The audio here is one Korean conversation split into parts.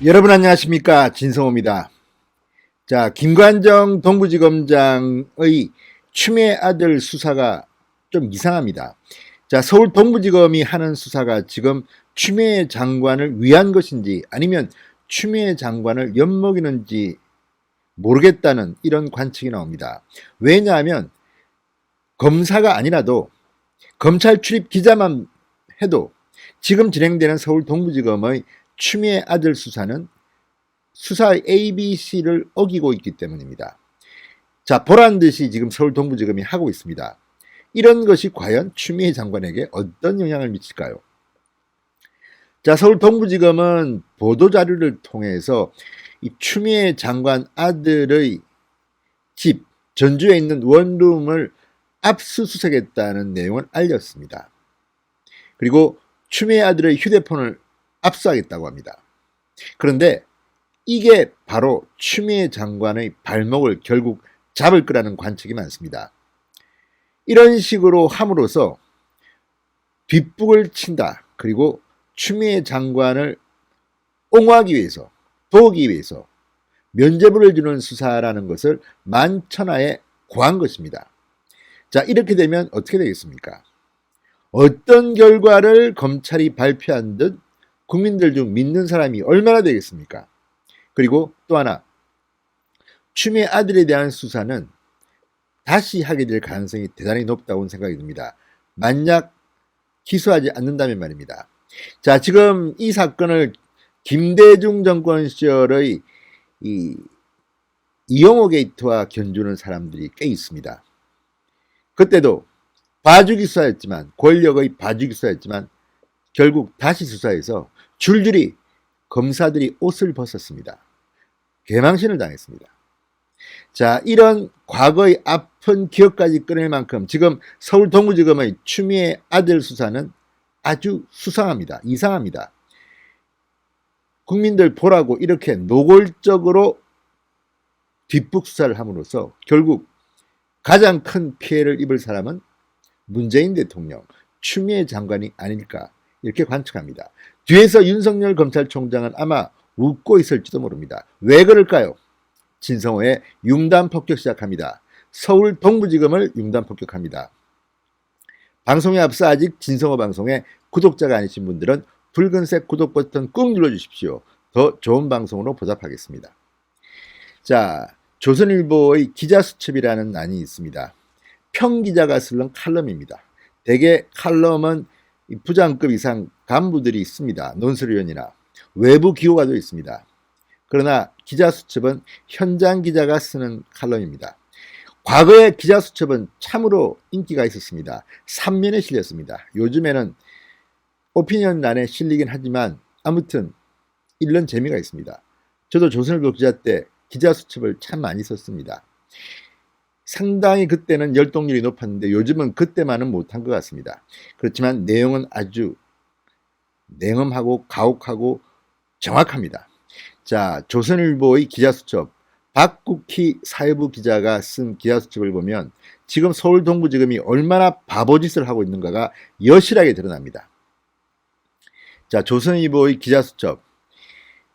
여러분 안녕하십니까, 진성호입니다. 자, 김관정 동부지검장의 추미애 아들 수사가 좀 이상합니다. 자, 서울 동부지검이 하는 수사가 지금 추미애 장관을 위한 것인지 아니면 추미애 장관을 엿먹이는지 모르겠다는 이런 관측이 나옵니다. 왜냐하면 검사가 아니라도 검찰 출입 기자만 해도 지금 진행되는 서울 동부지검의 추미애 아들 수사는 수사의 ABC를 어기고 있기 때문입니다. 자, 보란 듯이 지금 서울 동부지검이 하고 있습니다. 이런 것이 과연 추미애 장관에게 어떤 영향을 미칠까요? 자, 서울 동부지검은 보도자료를 통해서 이 추미애 장관 아들의 집, 전주에 있는 원룸을 압수수색했다는 내용을 알렸습니다. 그리고 추미애 아들의 휴대폰을 압수하겠다고 합니다. 그런데 이게 바로 추미애 장관의 발목을 결국 잡을 거라는 관측이 많습니다. 이런 식으로 함으로써 뒷북을 친다. 그리고 추미애 장관을 옹호하기 위해서, 도우기 위해서 면죄부를 주는 수사라는 것을 만천하에 고한 것입니다. 자, 이렇게 되면 어떻게 되겠습니까? 어떤 결과를 검찰이 발표한 듯 국민들 중 믿는 사람이 얼마나 되겠습니까? 그리고 또 하나, 추미애 아들에 대한 수사는 다시 하게 될 가능성이 대단히 높다고 생각이 듭니다. 만약 기소하지 않는다면 말입니다. 자, 지금 이 사건을 김대중 정권 시절의 이영호 게이트와 견주는 사람들이 꽤 있습니다. 그때도 봐주기 수사였지만, 권력의 봐주기 수사였지만 결국 다시 수사해서 줄줄이 검사들이 옷을 벗었습니다. 개망신을 당했습니다. 자, 이런 과거의 아픈 기억까지 꺼낼 만큼 지금 서울 동부지검의 추미애 아들 수사는 아주 수상합니다. 이상합니다. 국민들 보라고 이렇게 노골적으로 뒷북 수사를 함으로써 결국 가장 큰 피해를 입을 사람은 문재인 대통령, 추미애 장관이 아닐까 이렇게 관측합니다. 뒤에서 윤석열 검찰총장은 아마 웃고 있을지도 모릅니다. 왜 그럴까요? 진성호의 융단 폭격 시작합니다. 서울 동부지검을 융단 폭격합니다. 방송에 앞서 아직 진성호 방송에 구독자가 아니신 분들은 붉은색 구독 버튼 꾹 눌러주십시오. 더 좋은 방송으로 보답하겠습니다. 자, 조선일보의 기자수첩이라는 난이 있습니다. 평기자가 쓰는 칼럼입니다. 대개 칼럼은 부장급 이상 간부들이 있습니다. 논설위원이나 외부 기고가도 있습니다. 그러나 기자수첩은 현장 기자가 쓰는 칼럼입니다. 과거의 기자수첩은 참으로 인기가 있었습니다. 3면에 실렸습니다. 요즘에는 오피니언란에 실리긴 하지만 아무튼 읽는 재미가 있습니다. 저도 조선일보 기자 때 기자수첩을 참 많이 썼습니다. 상당히 그때는 열독률이 높았는데 요즘은 그때만은 못한 것 같습니다. 그렇지만 내용은 아주 냉엄하고 가혹하고 정확합니다. 자, 조선일보의 기자수첩, 박국희 사회부 기자가 쓴 기자수첩을 보면 지금 서울 동부지검이 얼마나 바보짓을 하고 있는가가 여실하게 드러납니다. 자, 조선일보의 기자수첩,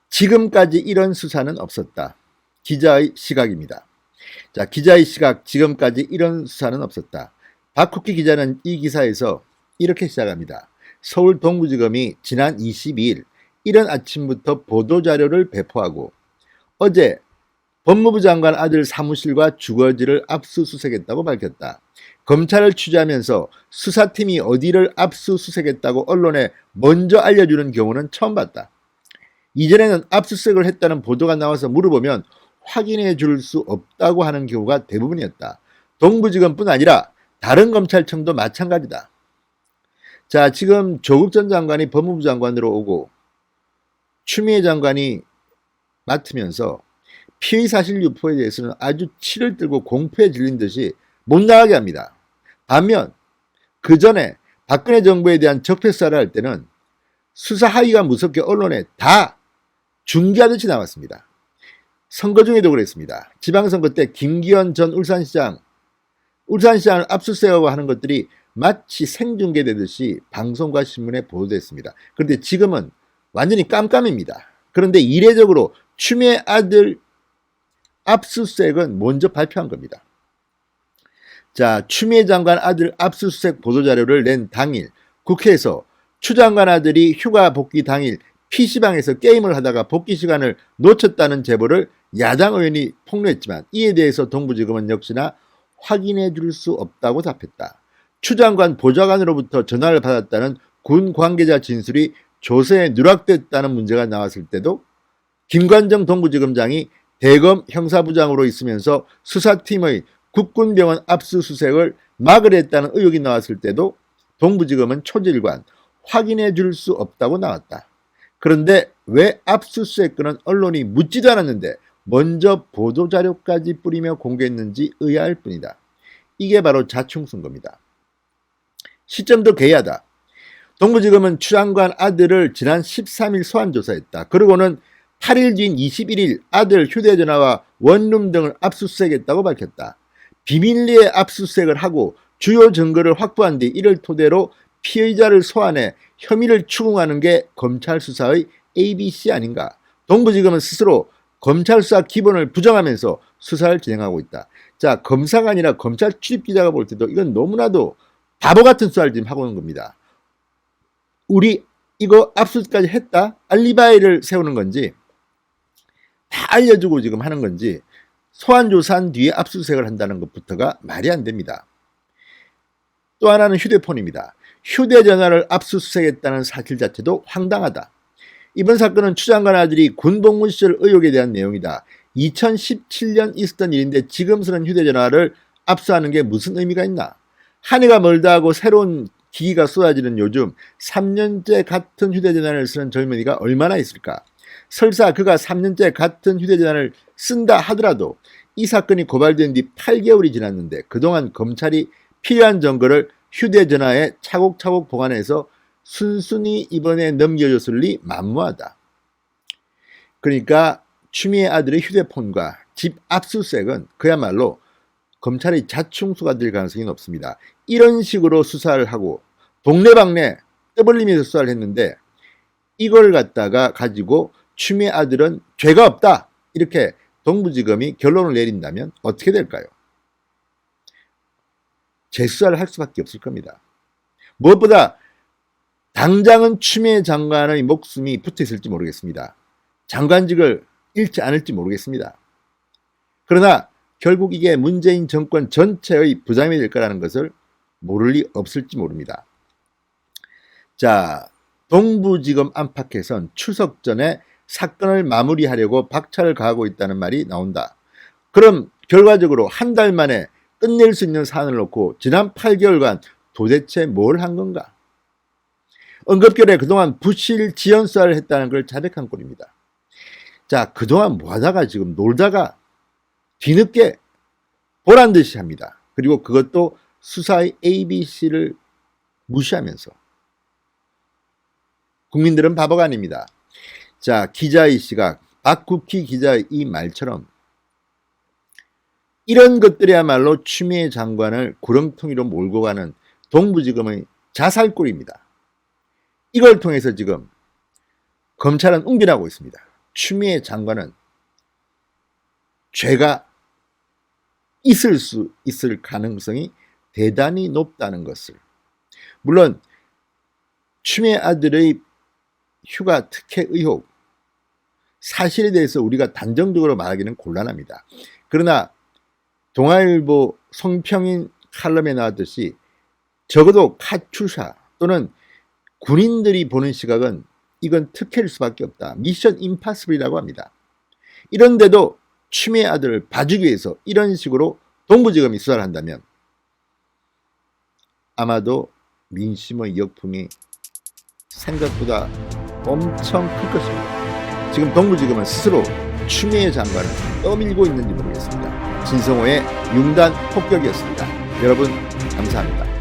지금까지 이런 수사는 없었다. 기자의 시각입니다. 자, 기자의 시각, 지금까지 이런 수사는 없었다. 박국희 기자는 이 기사에서 이렇게 시작합니다. 서울 동부지검이 지난 22일 이른 아침부터 보도자료를 배포하고 어제 법무부 장관 아들 사무실과 주거지를 압수수색했다고 밝혔다. 검찰을 취재하면서 수사팀이 어디를 압수수색했다고 언론에 먼저 알려주는 경우는 처음 봤다. 이전에는 압수수색을 했다는 보도가 나와서 물어보면 확인해 줄 수 없다고 하는 경우가 대부분이었다. 동부지검뿐 아니라 다른 검찰청도 마찬가지다. 자, 지금 조국 전 장관이 법무부 장관으로 오고 추미애 장관이 맡으면서 피의 사실 유포에 대해서는 아주 치를 들고 공포에 질린 듯이 못 나가게 합니다. 반면 그 전에 박근혜 정부에 대한 적폐수사를 할 때는 수사 하위가 무섭게 언론에 다 중계하듯이 나왔습니다. 선거 중에도 그랬습니다. 지방선거 때 김기현 전 울산시장을 압수수색하고 하는 것들이 마치 생중계되듯이 방송과 신문에 보도됐습니다. 그런데 지금은 완전히 깜깜입니다. 그런데 이례적으로 추미애 아들 압수수색은 먼저 발표한 겁니다. 자, 추미애 장관 아들 압수수색 보도자료를 낸 당일 국회에서 추 장관 아들이 휴가 복귀 당일 PC방에서 게임을 하다가 복귀 시간을 놓쳤다는 제보를 야당 의원이 폭로했지만 이에 대해서 동부지검은 역시나 확인해 줄 수 없다고 답했다. 추 장관 보좌관으로부터 전화를 받았다는 군 관계자 진술이 조서에 누락됐다는 문제가 나왔을 때도 김관정 동부지검장이 대검 형사부장으로 있으면서 수사팀의 국군병원 압수수색을 막으려 했다는 의혹이 나왔을 때도 동부지검은 초질관 확인해 줄 수 없다고 나왔다. 그런데 왜 압수수색 건은 언론이 묻지도 않았는데 먼저 보도자료까지 뿌리며 공개했는지 의아할 뿐이다. 이게 바로 자충수인 겁니다. 시점도 괴이하다. 동부지검은 추 장관 아들을 지난 13일 소환조사했다. 그리고는 8일 뒤인 21일 아들 휴대전화와 원룸 등을 압수수색했다고 밝혔다. 비밀리에 압수수색을 하고 주요 증거를 확보한 뒤 이를 토대로 피의자를 소환해 혐의를 추궁하는 게 검찰 수사의 ABC 아닌가. 동부지검은 스스로 검찰 수사 기본을 부정하면서 수사를 진행하고 있다. 자, 검사가 아니라 검찰 출입기자가 볼 때도 이건 너무나도 바보 같은 수사를 지금 하고 있는 겁니다. 우리 이거 압수까지 했다? 알리바이를 세우는 건지 다 알려주고 지금 하는 건지 소환조사한 뒤에 압수수색을 한다는 것부터가 말이 안 됩니다. 또 하나는 휴대폰입니다. 휴대전화를 압수수색했다는 사실 자체도 황당하다. 이번 사건은 추 장관 아들이 군복무 시절 의혹에 대한 내용이다. 2017년 있었던 일인데 지금 쓰는 휴대전화를 압수하는 게 무슨 의미가 있나? 한 해가 멀다 하고 새로운 기기가 쏟아지는 요즘 3년째 같은 휴대전화를 쓰는 젊은이가 얼마나 있을까? 설사 그가 3년째 같은 휴대전화를 쓴다 하더라도 이 사건이 고발된 뒤 8개월이 지났는데 그동안 검찰이 필요한 증거를 휴대전화에 차곡차곡 보관해서 순순히 이번에 넘겨줬을 리 만무하다. 그러니까 추미애 아들의 휴대폰과 집 압수수색은 그야말로 검찰의 자충수가 될 가능성이 높습니다. 이런 식으로 수사를 하고 동네방네 떠벌리면서 수사를 했는데 이걸 갖다가 가지고 추미애 아들은 죄가 없다 이렇게 동부지검이 결론을 내린다면 어떻게 될까요? 재수사를 할 수밖에 없을 겁니다. 무엇보다 당장은 추미애 장관의 목숨이 붙어 있을지 모르겠습니다. 장관직을 잃지 않을지 모르겠습니다. 그러나 결국 이게 문재인 정권 전체의 부담이 될 거라는 것을 모를 리 없을지 모릅니다. 자, 동부지검 안팎에선 추석 전에 사건을 마무리하려고 박차를 가하고 있다는 말이 나온다. 그럼 결과적으로 한 달 만에 끝낼 수 있는 사안을 놓고 지난 8개월간 도대체 뭘 한 건가? 언급결에 그동안 부실 지연 수사를 했다는 걸 자백한 꼴입니다. 자, 그동안 뭐 하다가 지금 놀다가 뒤늦게 보란 듯이 합니다. 그리고 그것도 수사의 ABC를 무시하면서. 국민들은 바보가 아닙니다. 자, 기자의 시각, 박국희 기자의 이 말처럼 이런 것들이야말로 추미애 장관을 구렁텅이로 몰고 가는 동부지검의 자살골입니다. 이걸 통해서 지금 검찰은 웅변하고 있습니다. 추미애 장관은 죄가 있을 수 있을 가능성이 대단히 높다는 것을. 물론 추미애 아들의 휴가 특혜 의혹 사실에 대해서 우리가 단정적으로 말하기는 곤란합니다. 그러나 동아일보 송평인 칼럼에 나왔듯이 적어도 카투샤 또는 군인들이 보는 시각은 이건 특혜일 수밖에 없다. 미션 임파서블이라고 합니다. 이런데도 추미애 아들을 봐주기 위해서 이런 식으로 동부지검이 수사를 한다면 아마도 민심의 역풍이 생각보다 엄청 클 것입니다. 지금 동부지검은 스스로 추미애 장관을 떠밀고 있는지 모르겠습니다. 진성호의 융단 폭격이었습니다. 여러분 감사합니다.